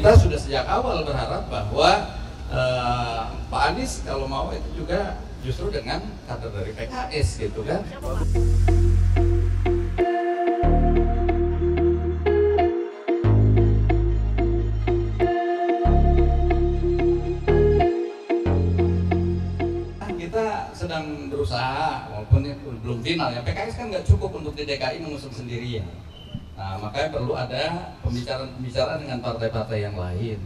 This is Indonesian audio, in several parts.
Kita sudah sejak awal berharap bahwa Pak Anies kalau mau itu juga justru dengan kader dari PKS gitu kan. Kita sedang berusaha, walaupun itu belum final ya, PKS kan nggak cukup untuk di DKI mengusung sendirian. Nah, makanya perlu ada pembicaraan dengan partai-partai yang lain.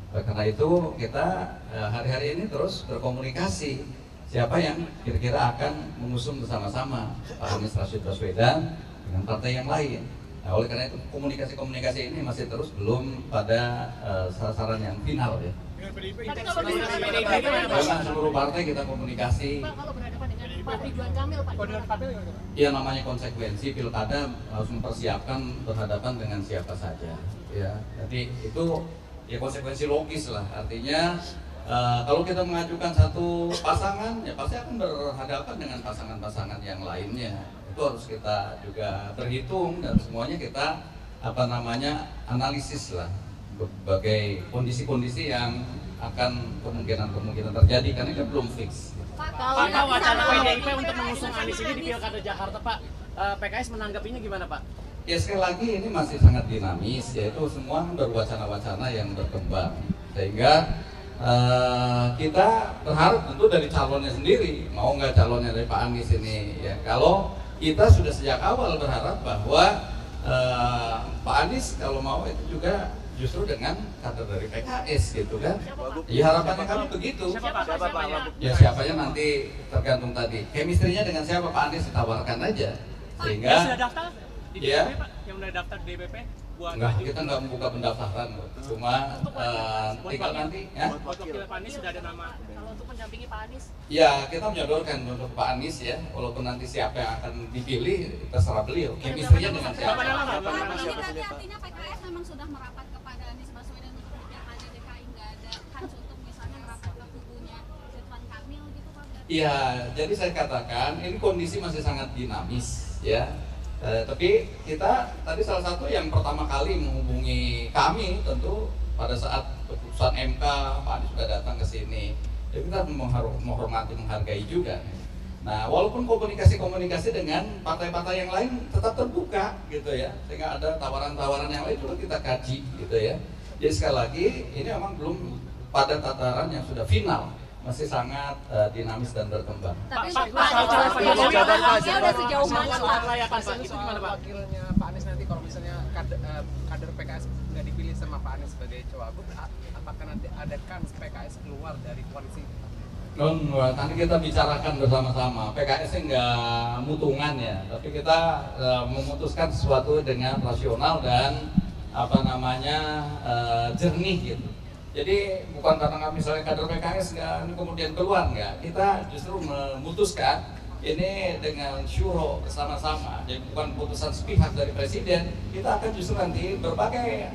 Karena itu kita hari-hari ini terus berkomunikasi siapa yang kira-kira akan mengusung bersama-sama Pak Anies Rashid Baswedan dengan partai yang lain. Nah, oleh karena itu komunikasi ini masih terus belum pada sasaran yang final ya. Tapi kalau dengan seluruh partai kita komunikasi. Pak, kalau berhadapan dengan Pak Ridwan Kamil, Pak Ya namanya konsekuensi pilkada harus mempersiapkan berhadapan dengan siapa saja. Ya, jadi itu ya konsekuensi logis lah. Artinya kalau kita mengajukan satu pasangan, ya pasti akan berhadapan dengan pasangan-pasangan yang lainnya. Itu harus kita juga berhitung dan semuanya kita analisis lah berbagai kondisi-kondisi yang akan kemungkinan terjadi karena itu belum fix. Pak, wacana PDIP untuk mengusung Anies ini di Pilkada Jakarta, Pak, PKS menanggapinya gimana, Pak? Ya sekali lagi ini masih sangat dinamis, yaitu semua baru wacana-wacana yang berkembang, sehingga kita berharap tentu dari calonnya sendiri, mau nggak calonnya dari Pak Anies ini ya. Kalau kita sudah sejak awal berharap bahwa Pak Anies kalau mau itu juga justru dengan kader dari PKS gitu kan. Ya harapannya kami begitu. Ya siapanya nanti tergantung tadi. Chemistry-nya dengan siapa Pak Anies ditawarkan aja. Sehingga yang sudah daftar di DPP, ya, Pak? Yang sudah daftar di DPP? Enggak, kita nggak membuka pendaftaran. Cuma tinggal nanti ya. Wakil Pak Anies sudah ada nama. Kalau untuk mendampingi Pak Anies? Ya kita menyodorkan untuk Pak Anies ya. Walaupun nanti siapa yang akan dipilih terserah beliau. Chemistry-nya dengan siapa. Artinya PKS memang sudah merapat kepada Anies Baswedan untuk pilkada DKI, nggak ada kans untuk misalnya merapat ke kubunya Ridwan Kamil gitu Pak? Iya, jadi saya katakan ini kondisi masih sangat dinamis ya. Tapi kita tadi salah satu yang pertama kali menghubungi kami tentu pada saat keputusan MK Pak Anies sudah datang ke sini. Jadi kita menghormati, menghargai juga. Nah, walaupun komunikasi dengan partai-partai yang lain tetap terbuka gitu ya, sehingga ada tawaran-tawaran yang lain juga kita kaji gitu ya. Jadi sekali lagi ini memang belum pada tataran yang sudah final, masih sangat dinamis dan berkembang. Tapi Pak, udah sejauh mana Pak? Layakan Pak, itu gimana Pak? Wakilnya Pak Anies nanti kalau misalnya kader PKS nggak dipilih sama Pak Anies sebagai cawagup, apakah nanti ada kans PKS keluar dari koalisi? Nanti kita bicarakan bersama-sama. PKS nggak mutungan ya, tapi kita memutuskan sesuatu dengan rasional dan jernih gitu. Jadi bukan karena misalnya kader PKS nggak kemudian keluar nggak, kita justru memutuskan ini dengan syuro bersama-sama. Jadi bukan putusan sepihak dari presiden, kita akan justru nanti berbagai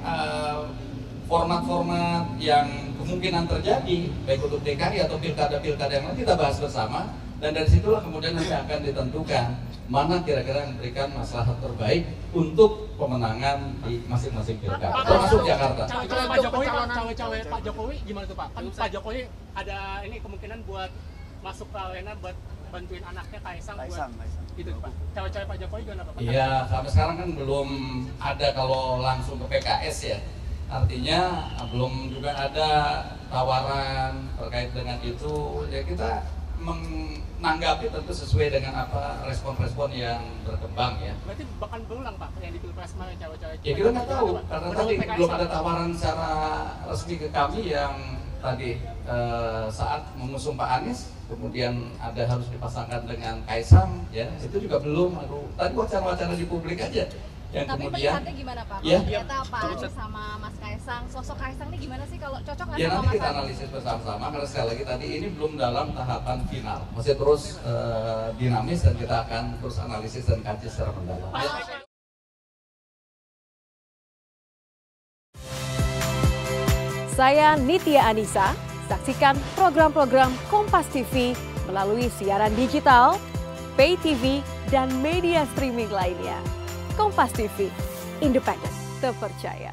format-format yang kemungkinan terjadi baik untuk DKI atau pilkada-pilkada yang lain kita bahas bersama, dan dari situlah kemudian nanti akan ditentukan mana kira-kira yang memberikan maslahat terbaik untuk pemenangan di masing-masing pilkada termasuk Jakarta. Cawe-cawe Pak Jokowi gimana tuh Pak? Kan Pak Jokowi ada ini kemungkinan buat masuk ke arena buat bantuin anaknya Kaisang buat itu Pak. Cawe-cawe Pak Jokowi gimana Pak? Iya, sampai sekarang kan belum ada kalau langsung ke PKS ya. Artinya belum juga ada tawaran terkait dengan itu. Ya kita menanggapi tentu sesuai dengan apa respon-respon yang berkembang ya. Berarti bahkan berulang Pak yang di Pilpres kemarin cawe-cawe. Ya kita nggak tahu karena tadi belum ada tawaran secara resmi ke kami yang tadi saat mengusung Pak Anies kemudian ada harus dipasangkan dengan Kaisang ya, itu juga belum. Tadi wacana-wacana di publik aja. Yang Tapi kemudian melihatnya gimana Pak? ya, Ternyata Pak Anies sama Mas Kaisang, sosok Kaisang ini gimana sih, kalau cocok nggak ya sama nanti Mas kita Anies? analisis bersama-sama karena sekali lagi tadi ini belum dalam tahapan final, masih terus dinamis dan kita akan terus analisis dan kaji secara mendalam. Saya Nitya Anissa, saksikan program-program Kompas TV melalui siaran digital, pay TV, dan media streaming lainnya. Kompas TV, independen, terpercaya.